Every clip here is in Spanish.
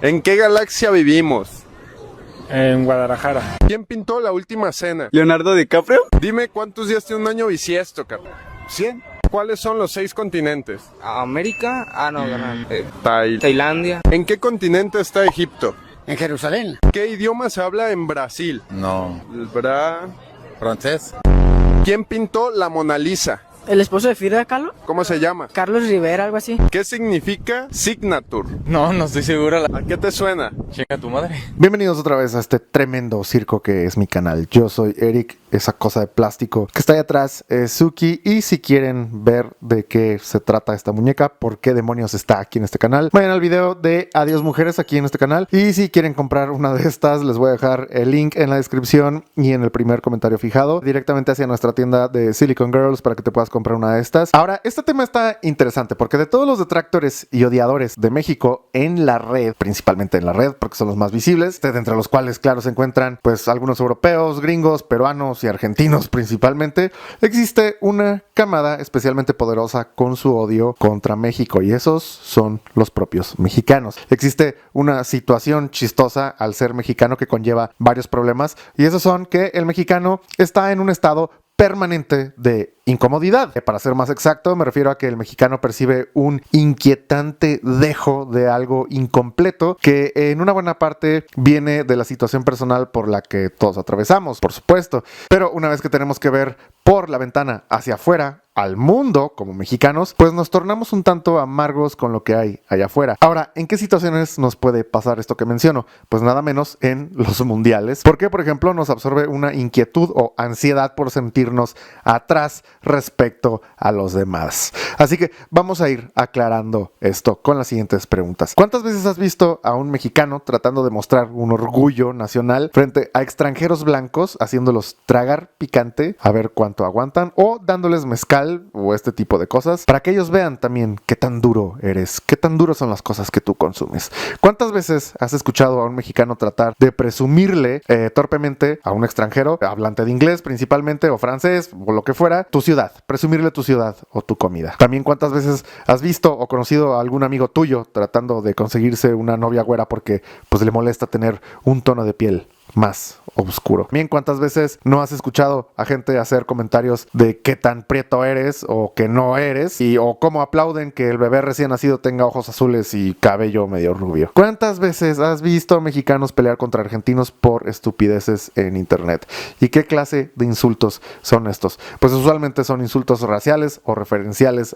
¿En qué galaxia vivimos? En Guadalajara. ¿Quién pintó La Última Cena? ¿Leonardo DiCaprio? Dime cuántos días tiene un año bisiesto, carnal. 100. ¿Cuáles son los 6 continentes? América, Tailandia. ¿En qué continente está Egipto? En Jerusalén. ¿Qué idioma se habla en Brasil? No. Francés. ¿Quién pintó la Mona Lisa? ¿El esposo de Frida Kahlo? ¿Cómo se llama? Carlos Rivera, algo así. ¿Qué significa signature? No estoy segura. ¿A qué te suena? Chinga tu madre. Bienvenidos otra vez a este tremendo circo que es mi canal. Yo soy Eric, esa cosa de plástico que está ahí atrás es Suki. Y si quieren ver de qué se trata esta muñeca, por qué demonios está aquí en este canal, vayan al video de Adiós Mujeres aquí en este canal. Y si quieren comprar una de estas, les voy a dejar el link en la descripción y en el primer comentario fijado, directamente hacia nuestra tienda de Silicon Girls para que te puedas comprar una de estas. Ahora, este tema está interesante porque de todos los detractores y odiadores de México en la red, principalmente en la red porque son los más visibles, de entre los cuales, claro, se encuentran pues algunos europeos, gringos, peruanos y argentinos principalmente, existe una camada especialmente poderosa con su odio contra México y esos son los propios mexicanos. Existe una situación chistosa al ser mexicano que conlleva varios problemas y esos son que el mexicano está en un estado permanente de incomodidad. Para ser más exacto, me refiero a que el mexicano percibe un inquietante dejo de algo incompleto que en una buena parte viene de la situación personal por la que todos atravesamos, por supuesto. Pero una vez que tenemos que ver por la ventana hacia afuera, al mundo como mexicanos, pues nos tornamos un tanto amargos con lo que hay allá afuera. Ahora, ¿en qué situaciones nos puede pasar esto que menciono? Pues nada menos en los mundiales, porque por ejemplo nos absorbe una inquietud o ansiedad por sentirnos atrás respecto a los demás. Así que vamos a ir aclarando esto con las siguientes preguntas. ¿Cuántas veces has visto a un mexicano tratando de mostrar un orgullo nacional frente a extranjeros blancos, haciéndolos tragar picante a ver cuánto aguantan o dándoles mezcal o este tipo de cosas para que ellos vean también qué tan duro eres, qué tan duras son las cosas que tú consumes? ¿Cuántas veces has escuchado a un mexicano tratar de presumirle torpemente a un extranjero, hablante de inglés principalmente o francés o lo que fuera, tu ciudad, presumirle tu ciudad o tu comida? También cuántas veces has visto o conocido a algún amigo tuyo tratando de conseguirse una novia güera porque pues le molesta tener un tono de piel más oscuro. Bien, ¿cuántas veces no has escuchado a gente hacer comentarios de qué tan prieto eres o que no eres o cómo aplauden que el bebé recién nacido tenga ojos azules y cabello medio rubio? ¿Cuántas veces has visto a mexicanos pelear contra argentinos por estupideces en internet? ¿Y qué clase de insultos son estos? Pues usualmente son insultos raciales o referentes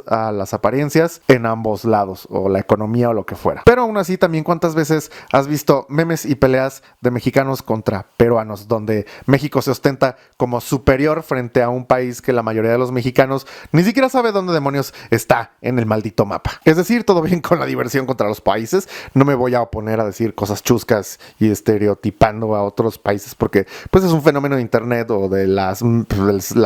a las apariencias en ambos lados o la economía o lo que fuera. Pero aún así también ¿cuántas veces has visto memes y peleas de mexicanos contra peruanos, donde México se ostenta como superior frente a un país que la mayoría de los mexicanos ni siquiera sabe dónde demonios está en el maldito mapa? Es decir, todo bien con la diversión contra los países, no me voy a oponer a decir cosas chuscas y estereotipando a otros países porque pues es un fenómeno de internet o de la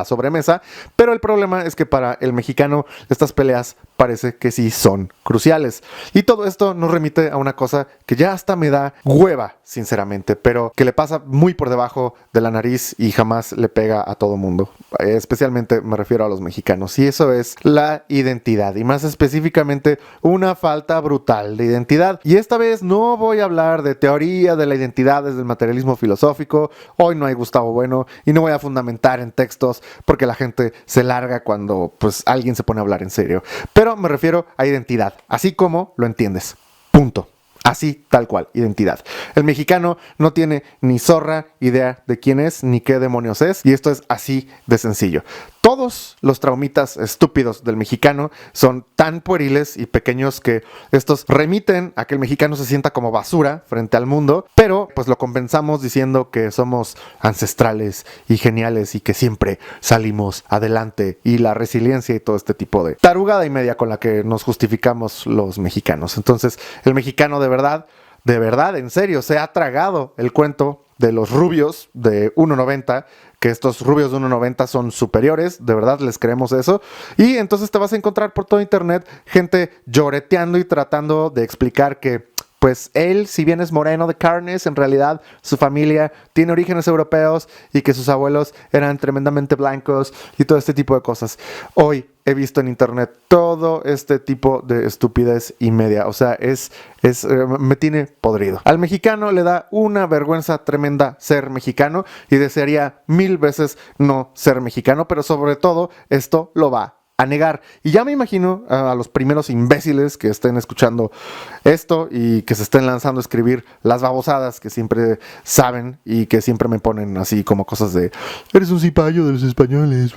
sobremesa, pero el problema es que para el mexicano estas peleas parece que sí son cruciales. Y todo esto nos remite a una cosa que ya hasta me da hueva, sinceramente, pero que le pasa muy por debajo de la nariz y jamás le pega a todo mundo. Especialmente me refiero a los mexicanos. Y eso es la identidad. Y más específicamente, una falta brutal de identidad. Y esta vez no voy a hablar de teoría de la identidad desde el materialismo filosófico. Hoy no hay Gustavo Bueno. Y no voy a fundamentar en textos porque la gente se larga cuando pues alguien se pone a hablar en serio. Pero me refiero a identidad, así como lo entiendes. Punto. Así, tal cual, identidad. El mexicano no tiene ni zorra idea de quién es ni qué demonios es, y esto es así de sencillo. Todos los traumitas estúpidos del mexicano son tan pueriles y pequeños que estos remiten a que el mexicano se sienta como basura frente al mundo, pero pues lo compensamos diciendo que somos ancestrales y geniales y que siempre salimos adelante, y la resiliencia y todo este tipo de tarugada y media con la que nos justificamos los mexicanos. Entonces, el mexicano de verdad, en serio, se ha tragado el cuento de los rubios de 1.90, que estos rubios de 1.90 son superiores, de verdad les creemos eso, y entonces te vas a encontrar por todo internet gente lloreteando y tratando de explicar que pues él, si bien es moreno de carnes, en realidad su familia tiene orígenes europeos y que sus abuelos eran tremendamente blancos y todo este tipo de cosas. Hoy, he visto en internet todo este tipo de estupidez y media. O sea, me tiene podrido. Al mexicano le da una vergüenza tremenda ser mexicano y desearía 1000 veces no ser mexicano, pero sobre todo esto lo va a negar. Y ya me imagino a los primeros imbéciles que estén escuchando esto y que se estén lanzando a escribir las babosadas que siempre saben y que siempre me ponen así como cosas de eres un cipayo de los españoles.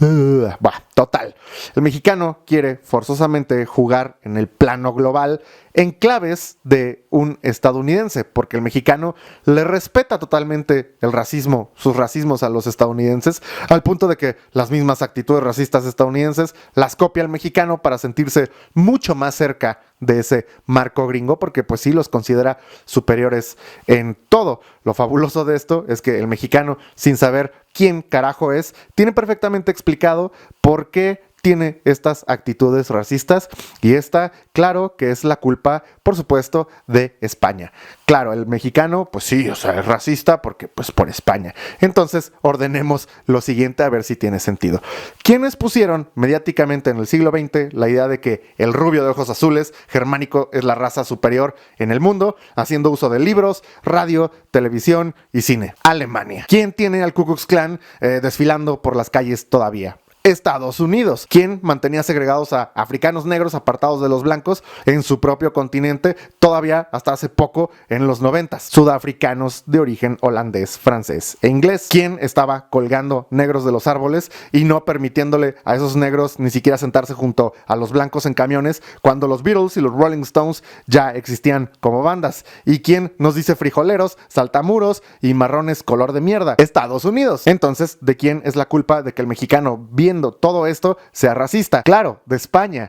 Bah, total. El mexicano quiere forzosamente jugar en el plano global en claves de un estadounidense, porque el mexicano le respeta totalmente el racismo, sus racismos a los estadounidenses, al punto de que las mismas actitudes racistas estadounidenses las copia el mexicano para sentirse mucho más cerca de ese marco gringo, porque pues sí los considera superiores en todo. Lo fabuloso de esto es que el mexicano, sin saber quién carajo es, tiene perfectamente explicado por qué tiene estas actitudes racistas, y esta, claro, que es la culpa, por supuesto, de España. Claro, el mexicano, pues sí, o sea, es racista porque, pues, por España. Entonces, ordenemos lo siguiente a ver si tiene sentido. ¿Quiénes pusieron mediáticamente en el siglo XX la idea de que el rubio de ojos azules germánico es la raza superior en el mundo, haciendo uso de libros, radio, televisión y cine? Alemania. ¿Quién tiene al Ku Klux Klan desfilando por las calles todavía? Estados Unidos, quien mantenía segregados a africanos negros apartados de los blancos en su propio continente, todavía hasta hace poco en los 90s, sudafricanos de origen holandés, francés e inglés, quien estaba colgando negros de los árboles y no permitiéndole a esos negros ni siquiera sentarse junto a los blancos en camiones cuando los Beatles y los Rolling Stones ya existían como bandas, y quien nos dice frijoleros, saltamuros y marrones color de mierda. Estados Unidos. Entonces, ¿de quién es la culpa de que el mexicano, viendo todo esto, sea racista? Claro, de España.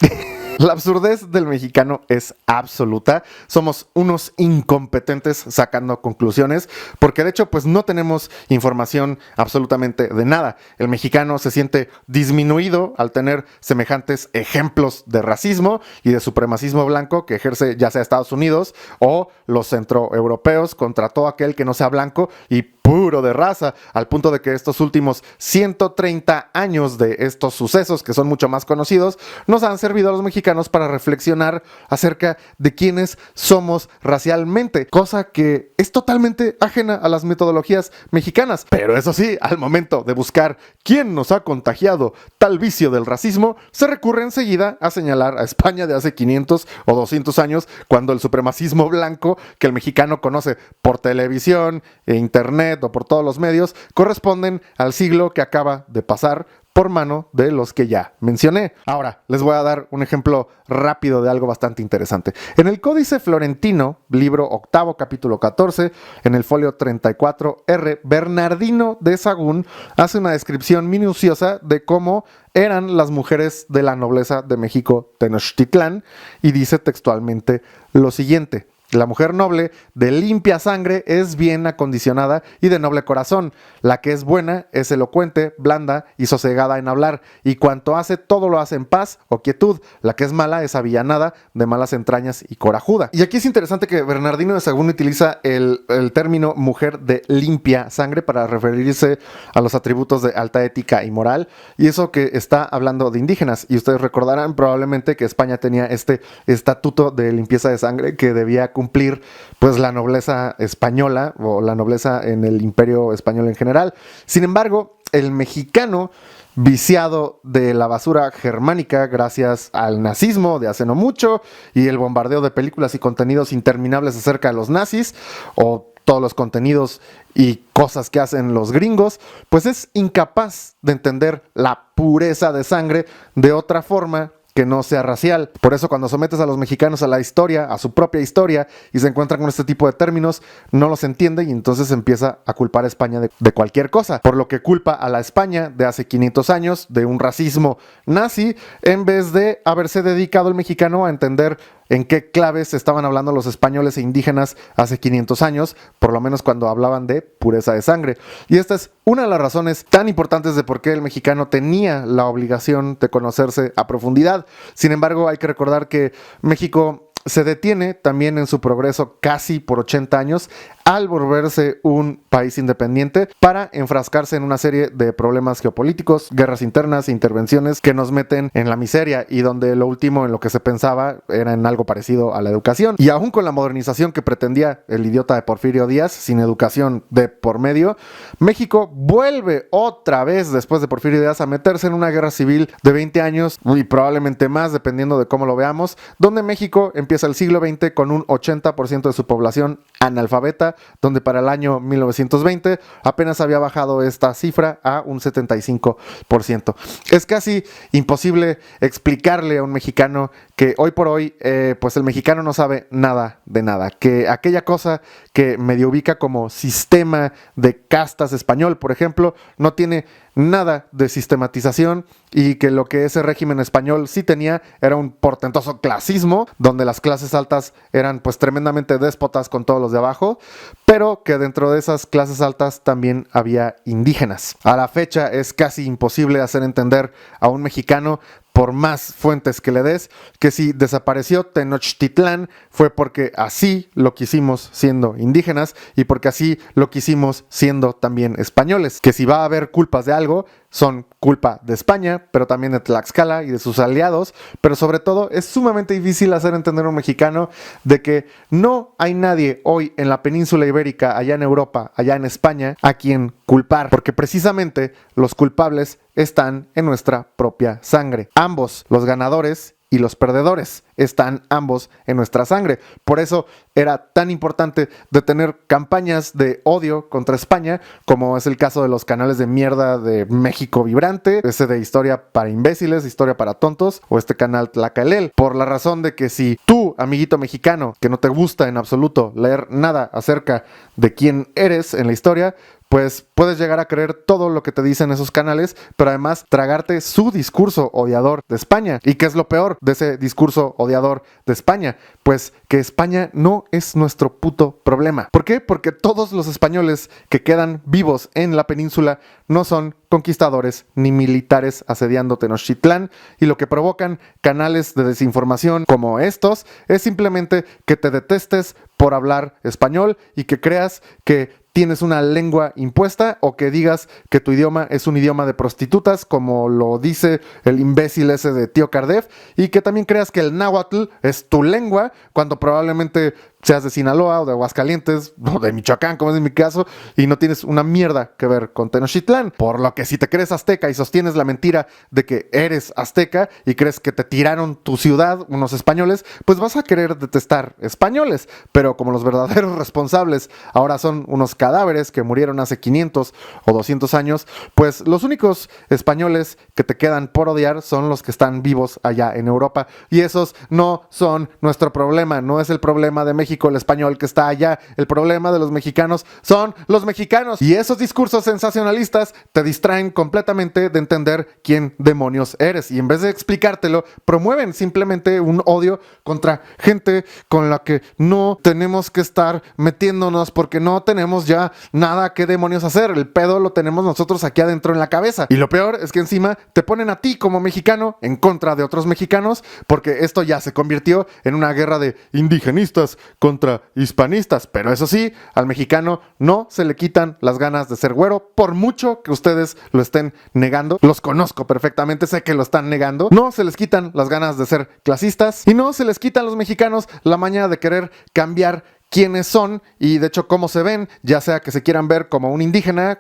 La absurdez del mexicano es absoluta. Somos unos incompetentes sacando conclusiones, porque de hecho pues no tenemos información absolutamente de nada. El mexicano se siente disminuido al tener semejantes ejemplos de racismo y de supremacismo blanco que ejerce ya sea Estados Unidos o los centroeuropeos contra todo aquel que no sea blanco y puro de raza, al punto de que estos últimos 130 años de estos sucesos, que son mucho más conocidos, nos han servido a los mexicanos para reflexionar acerca de quiénes somos racialmente, cosa que es totalmente ajena a las metodologías mexicanas. Pero eso sí, al momento de buscar quién nos ha contagiado tal vicio del racismo, se recurre enseguida a señalar a España de hace 500 o 200 años, cuando el supremacismo blanco que el mexicano conoce por televisión e internet o por todos los medios corresponden al siglo que acaba de pasar por mano de los que ya mencioné. Ahora, les voy a dar un ejemplo rápido de algo bastante interesante. En el Códice Florentino, libro octavo, capítulo 14, en el folio 34R, Bernardino de Sahagún hace una descripción minuciosa de cómo eran las mujeres de la nobleza de México Tenochtitlán, y dice textualmente lo siguiente: la mujer noble de limpia sangre es bien acondicionada y de noble corazón. La que es buena es elocuente, blanda y sosegada en hablar, y cuanto hace todo lo hace en paz o quietud. La que es mala es avillanada, de malas entrañas y corajuda. Y aquí es interesante que Bernardino de Sahagún utiliza el término mujer de limpia sangre para referirse a los atributos de alta ética y moral, y eso que está hablando de indígenas. Y ustedes recordarán probablemente que España tenía este estatuto de limpieza de sangre que debía cumplir pues la nobleza española o la nobleza en el imperio español en general. Sin embargo, el mexicano, viciado de la basura germánica gracias al nazismo de hace no mucho y el bombardeo de películas y contenidos interminables acerca de los nazis, o todos los contenidos y cosas que hacen los gringos, pues es incapaz de entender la pureza de sangre de otra forma que no sea racial. Por eso, cuando sometes a los mexicanos a la historia, a su propia historia, y se encuentran con este tipo de términos, no los entiende, y entonces empieza a culpar a España de cualquier cosa, por lo que culpa a la España de hace 500 años de un racismo nazi, en vez de haberse dedicado el mexicano a entender en qué claves estaban hablando los españoles e indígenas hace 500 años, por lo menos cuando hablaban de pureza de sangre. Y esta es una de las razones tan importantes de por qué el mexicano tenía la obligación de conocerse a profundidad. Sin embargo, hay que recordar que México se detiene también en su progreso casi por 80 años al volverse un país independiente para enfrascarse en una serie de problemas geopolíticos, guerras internas, intervenciones que nos meten en la miseria y donde lo último en lo que se pensaba era en algo parecido a la educación. Y aún con la modernización que pretendía el idiota de Porfirio Díaz, sin educación de por medio, México vuelve otra vez después de Porfirio Díaz a meterse en una guerra civil de 20 años y probablemente más dependiendo de cómo lo veamos, donde México empieza el siglo XX con un 80% de su población analfabeta, donde para el año 1920 apenas había bajado esta cifra a un 75%. Es casi imposible explicarle a un mexicano que hoy por hoy, pues el mexicano no sabe nada de nada, que aquella cosa que medio ubica como sistema de castas español, por ejemplo, no tiene nada de sistematización y que lo que ese régimen español sí tenía era un portentoso clasismo, donde las clases altas eran pues tremendamente déspotas con todos los de abajo, pero que dentro de esas clases altas también había indígenas. A la fecha es casi imposible hacer entender a un mexicano, por más fuentes que le des, que si desapareció Tenochtitlán fue porque así lo quisimos siendo indígenas y porque así lo quisimos siendo también españoles. Que si va a haber culpas de algo, son culpa de España, pero también de Tlaxcala y de sus aliados, pero sobre todo es sumamente difícil hacer entender a un mexicano de que no hay nadie hoy en la península ibérica, allá en Europa, allá en España, a quien culpar, porque precisamente los culpables están en nuestra propia sangre. Ambos, los ganadores y los perdedores, están ambos en nuestra sangre. Por eso era tan importante detener campañas de odio contra España, como es el caso de los canales de mierda de México Vibrante, ese de Historia para Imbéciles, Historia para Tontos, o este canal Tlacaelel, por la razón de que si tú, amiguito mexicano, que no te gusta en absoluto leer nada acerca de quién eres en la historia, pues puedes llegar a creer todo lo que te dicen esos canales, pero además tragarte su discurso odiador de España. ¿Y qué es lo peor de ese discurso odiador de España? Pues que España no es nuestro puto problema. ¿Por qué? Porque todos los españoles que quedan vivos en la península no son conquistadores ni militares asediando Tenochtitlán, y lo que provocan canales de desinformación como estos es simplemente que te detestes por hablar español y que creas que tienes una lengua impuesta o que digas que tu idioma es un idioma de prostitutas, como lo dice el imbécil ese de Tío Cardef, y que también creas que el náhuatl es tu lengua cuando probablemente seas de Sinaloa o de Aguascalientes o de Michoacán, como es en mi caso, y no tienes una mierda que ver con Tenochtitlán. Por lo que si te crees azteca y sostienes la mentira de que eres azteca y crees que te tiraron tu ciudad unos españoles, pues vas a querer detestar españoles. Pero como los verdaderos responsables ahora son unos cadáveres que murieron hace 500 o 200 años, pues los únicos españoles que te quedan por odiar son los que están vivos allá en Europa. Y esos no son nuestro problema, no es el problema de México el español que está allá. El problema de los mexicanos son los mexicanos. Y esos discursos sensacionalistas te distraen completamente de entender quién demonios eres. Y en vez de explicártelo, promueven simplemente un odio contra gente con la que no tenemos que estar metiéndonos porque no tenemos ya nada que demonios hacer. El pedo lo tenemos nosotros aquí adentro en la cabeza. Y lo peor es que encima te ponen a ti como mexicano en contra de otros mexicanos, porque esto ya se convirtió en una guerra de indigenistas contra hispanistas. Pero eso sí, al mexicano no se le quitan las ganas de ser güero, por mucho que ustedes lo estén negando. Los conozco perfectamente, sé que lo están negando. No se les quitan las ganas de ser clasistas y no se les quitan a los mexicanos la maña de querer cambiar quiénes son y de hecho cómo se ven, ya sea que se quieran ver como un indígena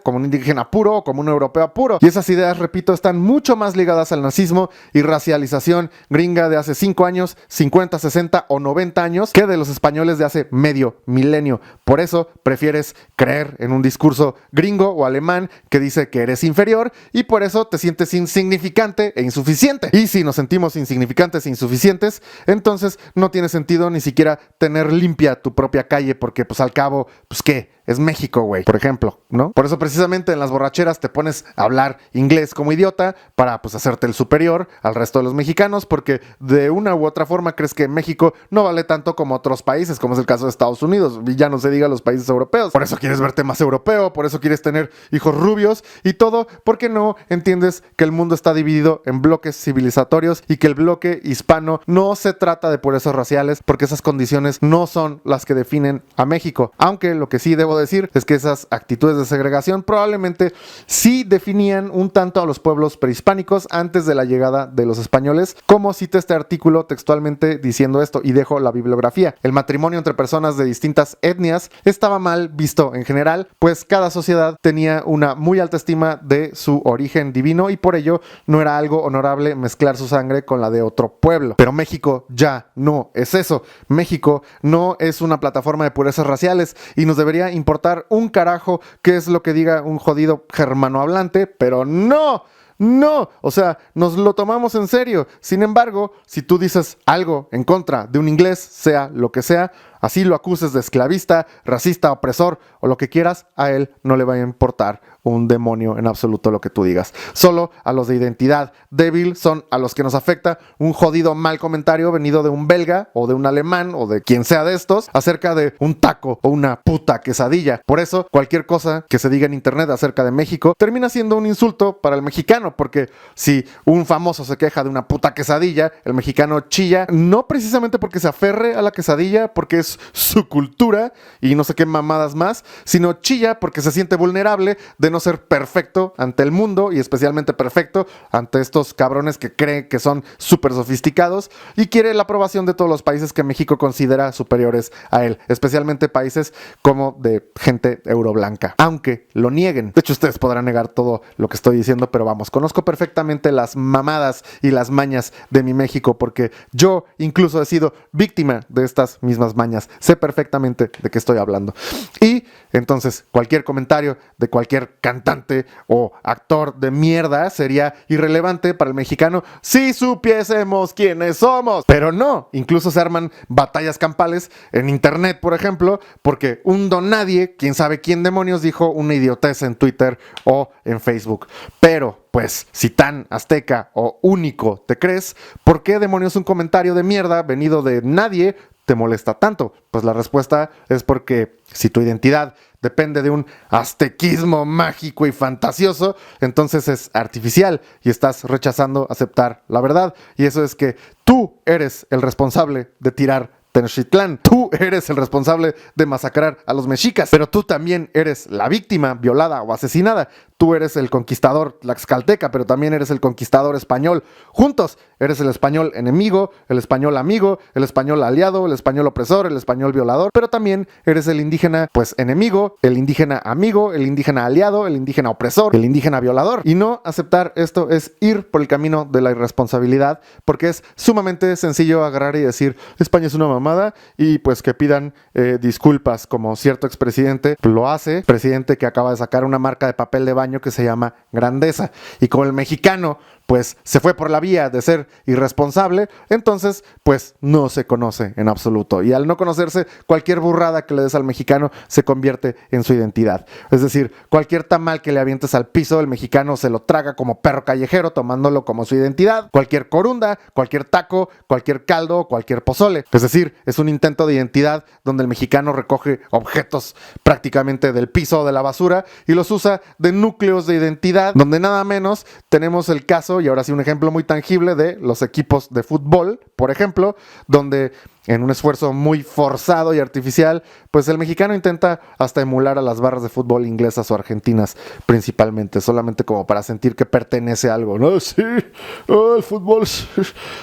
puro o como un europeo puro. Y esas ideas, repito, están mucho más ligadas al nazismo y racialización gringa de hace 5 años, 50, 60 o 90 años que de los españoles de hace medio milenio. Por eso prefieres creer en un discurso gringo o alemán que dice que eres inferior y por eso te sientes insignificante e insuficiente. Y si nos sentimos insignificantes e insuficientes, entonces no tiene sentido ni siquiera tener limpia tu propia calle, porque pues al cabo, pues qué, es México, güey, por ejemplo, ¿no? Por eso precisamente en las borracheras te pones a hablar inglés como idiota para, pues, hacerte el superior al resto de los mexicanos, porque de una u otra forma crees que México no vale tanto como otros países, como es el caso de Estados Unidos, y ya no se diga los países europeos. Por eso quieres verte más europeo, por eso quieres tener hijos rubios y todo, porque no entiendes que el mundo está dividido en bloques civilizatorios y que el bloque hispano no se trata de purezas raciales, porque esas condiciones no son las que definen a México. Aunque lo que sí debo decir es que esas actitudes de segregación probablemente sí definían un tanto a los pueblos prehispánicos antes de la llegada de los españoles, como cita este artículo textualmente diciendo esto, y dejo la bibliografía. El matrimonio entre personas de distintas etnias estaba mal visto en general, pues cada sociedad tenía una muy alta estima de su origen divino y por ello no era algo honorable mezclar su sangre con la de otro pueblo. Pero México ya no es eso. México no es una plataforma de purezas raciales y nos debería importar un carajo qué es lo que diga un jodido germanohablante, pero no. No, o sea, nos lo tomamos en serio. Sin embargo, si tú dices algo en contra de un inglés, sea lo que sea, así lo acuses de esclavista, racista, opresor o lo que quieras, a él no le va a importar un demonio en absoluto lo que tú digas. Solo a los de identidad débil son a los que nos afecta un jodido mal comentario venido de un belga o de un alemán o de quien sea de estos acerca de un taco o una puta quesadilla. Por eso, cualquier cosa que se diga en internet acerca de México termina siendo un insulto para el mexicano, porque si un famoso se queja de una puta quesadilla, el mexicano chilla, no precisamente porque se aferre a la quesadilla, porque es su cultura y no sé qué mamadas más, sino chilla porque se siente vulnerable de no ser perfecto ante el mundo y especialmente perfecto ante estos cabrones que creen que son súper sofisticados y quiere la aprobación de todos los países que México considera superiores a él, especialmente países como de gente euroblanca, aunque lo nieguen. De hecho, ustedes podrán negar todo lo que estoy diciendo, pero vamos, conozco perfectamente las mamadas y las mañas de mi México, porque yo incluso he sido víctima de estas mismas mañas. Sé perfectamente de qué estoy hablando. Y entonces cualquier comentario de cualquier cantante o actor de mierda sería irrelevante para el mexicano si supiésemos quiénes somos. Pero no, incluso se arman batallas campales en internet, por ejemplo, porque un don nadie, quién sabe quién demonios, dijo una idiotez en Twitter o en Facebook. Pero pues, si tan azteca o único te crees, ¿por qué demonios un comentario de mierda venido de nadie te molesta tanto? Pues la respuesta es porque si tu identidad depende de un aztequismo mágico y fantasioso, entonces es artificial y estás rechazando aceptar la verdad. Y eso es que tú eres el responsable de tirar Tenochtitlán. Tú eres el responsable de masacrar a los mexicas, pero tú también eres la víctima violada o asesinada. Tú eres el conquistador tlaxcalteca, pero también eres el conquistador español. Juntos eres el español enemigo, el español amigo, el español aliado, el español opresor, el español violador, pero también eres el indígena, pues, enemigo, el indígena amigo, el indígena aliado, el indígena opresor, el indígena violador. Y no aceptar esto es ir por el camino de la irresponsabilidad, porque es sumamente sencillo agarrar y decir, España es una mamada, y pues que pidan disculpas, como cierto expresidente lo hace, presidente que acaba de sacar una marca de papel de baño que se llama Grandeza, y como el mexicano pues se fue por la vía de ser irresponsable, entonces pues no se conoce en absoluto, y al no conocerse, cualquier burrada que le des al mexicano se convierte en su identidad. Es decir, cualquier tamal que le avientes al piso, el mexicano se lo traga como perro callejero, tomándolo como su identidad. Cualquier corunda, cualquier taco, cualquier caldo, cualquier pozole. Es decir, es un intento de identidad donde el mexicano recoge objetos prácticamente del piso o de la basura y los usa de núcleos de identidad, donde nada menos tenemos el caso, y ahora sí un ejemplo muy tangible, de los equipos de fútbol, por ejemplo, donde en un esfuerzo muy forzado y artificial, pues el mexicano intenta hasta emular a las barras de fútbol inglesas o argentinas principalmente, solamente como para sentir que pertenece a algo, ¿no? Sí, el fútbol,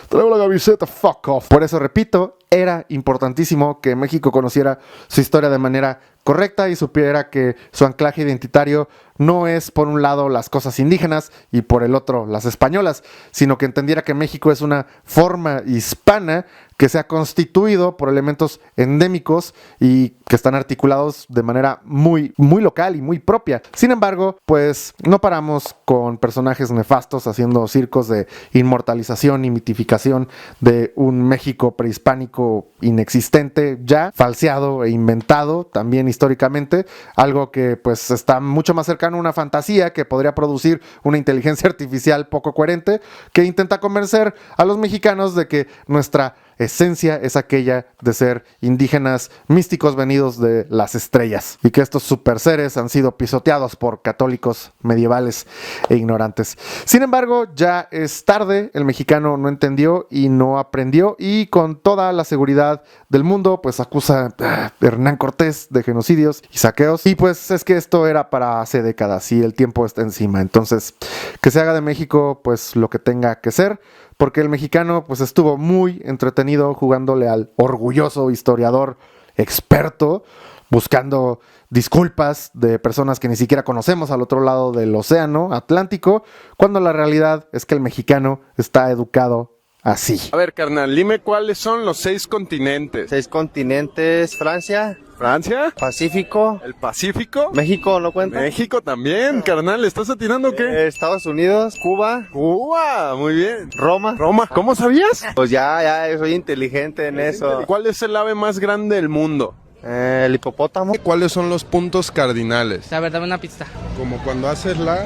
traigo la camiseta, fuck off. Por eso, repito, era importantísimo que México conociera su historia de manera correcta y supiera que su anclaje identitario no es por un lado las cosas indígenas y por el otro las españolas, sino que entendiera que México es una forma hispana que se ha constituido por elementos endémicos y que están articulados de manera muy, muy local y muy propia. Sin embargo, pues no paramos con personajes nefastos haciendo circos de inmortalización y mitificación de un México prehispánico inexistente, ya falseado e inventado también históricamente, algo que pues está mucho más cercano a una fantasía que podría producir una inteligencia artificial poco coherente que intenta convencer a los mexicanos de que nuestra esencia es aquella de ser indígenas místicos venidos de las estrellas y que estos super seres han sido pisoteados por católicos medievales e ignorantes. Sin embargo, ya es tarde, el mexicano no entendió y no aprendió y con toda la seguridad del mundo pues acusa a Hernán Cortés de genocidios y saqueos y pues es que esto era para hace décadas y el tiempo está encima. Entonces, que se haga de México pues lo que tenga que ser, porque el mexicano pues estuvo muy entretenido jugándole al orgulloso historiador experto, buscando disculpas de personas que ni siquiera conocemos al otro lado del océano Atlántico, cuando la realidad es que el mexicano está educado así. A ver, carnal, dime cuáles son los 6 continentes. 6 continentes: Francia, Francia, Pacífico, el Pacífico, México, ¿no cuenta? México también, carnal, ¿estás atinando o qué? Estados Unidos, Cuba, Cuba, muy bien. Roma. Roma, ¿cómo sabías? Pues ya soy inteligente en eso. ¿Cuál es el ave más grande del mundo? El hipopótamo. ¿Cuáles son los puntos cardinales? A ver, dame una pista. Como cuando haces la...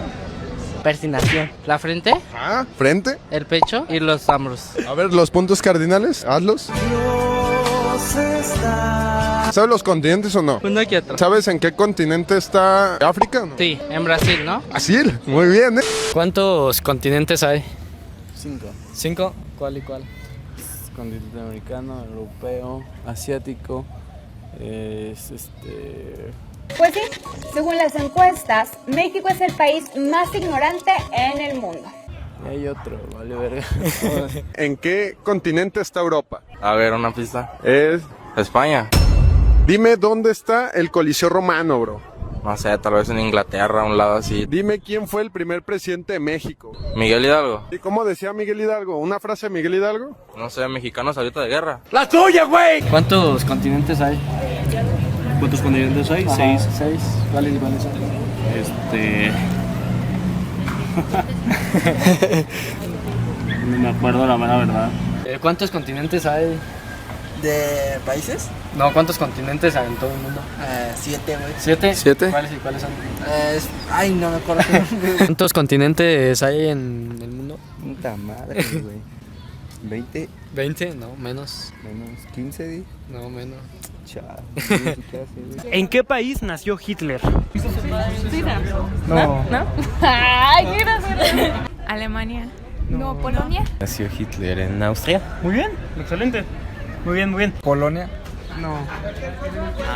Persinación. La frente, frente. el pecho y los hombros. A ver, los puntos cardinales, hazlos. ¿Sabes los continentes o no? Uno aquí otro. ¿Sabes en qué continente está África? ¿No? Sí, en Brasil, ¿no? Brasil, muy bien, ¿eh? ¿Cuántos continentes hay? 5. ¿5? ¿Cuál y cuál? Continente americano, europeo, asiático, Pues sí, según las encuestas, México es el país más ignorante en el mundo. y hay otro, vale verga. ¿En qué continente está Europa? A ver, una pista. Es... España. Dime dónde está el Coliseo Romano, bro. No sé, tal vez en Inglaterra, a un lado así. Dime quién fue el primer presidente de México. Miguel Hidalgo. ¿Y cómo decía Miguel Hidalgo? ¿Una frase de Miguel Hidalgo? No sé, mexicanos ahorita de guerra. ¿Cuántos continentes hay? ¿Cuántos continentes hay? 6. 6. ¿Cuáles y cuáles son? No me acuerdo la mera verdad. ¿Cuántos continentes hay? ¿De países? No, ¿cuántos continentes hay en todo el mundo? 7, güey. ¿7? 7. ¿Cuáles y cuáles son? Ay, no me acuerdo. ¿Cuántos continentes hay en el mundo? Puta madre, güey. 20 ¿20? No, menos. menos 15, di. No, menos. Chao. ¿En qué país nació Hitler? ¿No? Ay, qué gracioso. Alemania. No, Polonia. Nació Hitler en Austria. Muy bien, excelente. Muy bien, muy bien. ¿Polonia? No.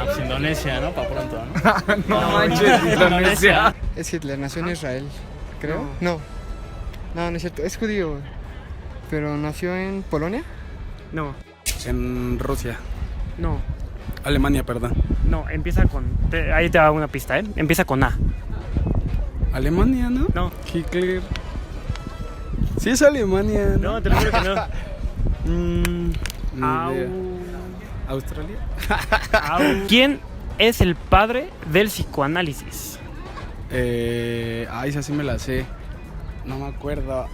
Pues Indonesia, ¿no? Para pronto, ¿no? No manches, Indonesia. Es Hitler, nació en Israel, creo. No, no es cierto, es judío, güey. Pero nació en Polonia. No, En Rusia. no, Alemania, perdón. no, empieza con... ahí te da una pista, ¿eh? Empieza con A. Alemania, ¿no? No. Hitler. Sí es Alemania, ¿no? No, te lo juro que no. Ni idea. ¿Australia? ¿Quién es el padre del psicoanálisis? Esa sí me la sé. No me acuerdo.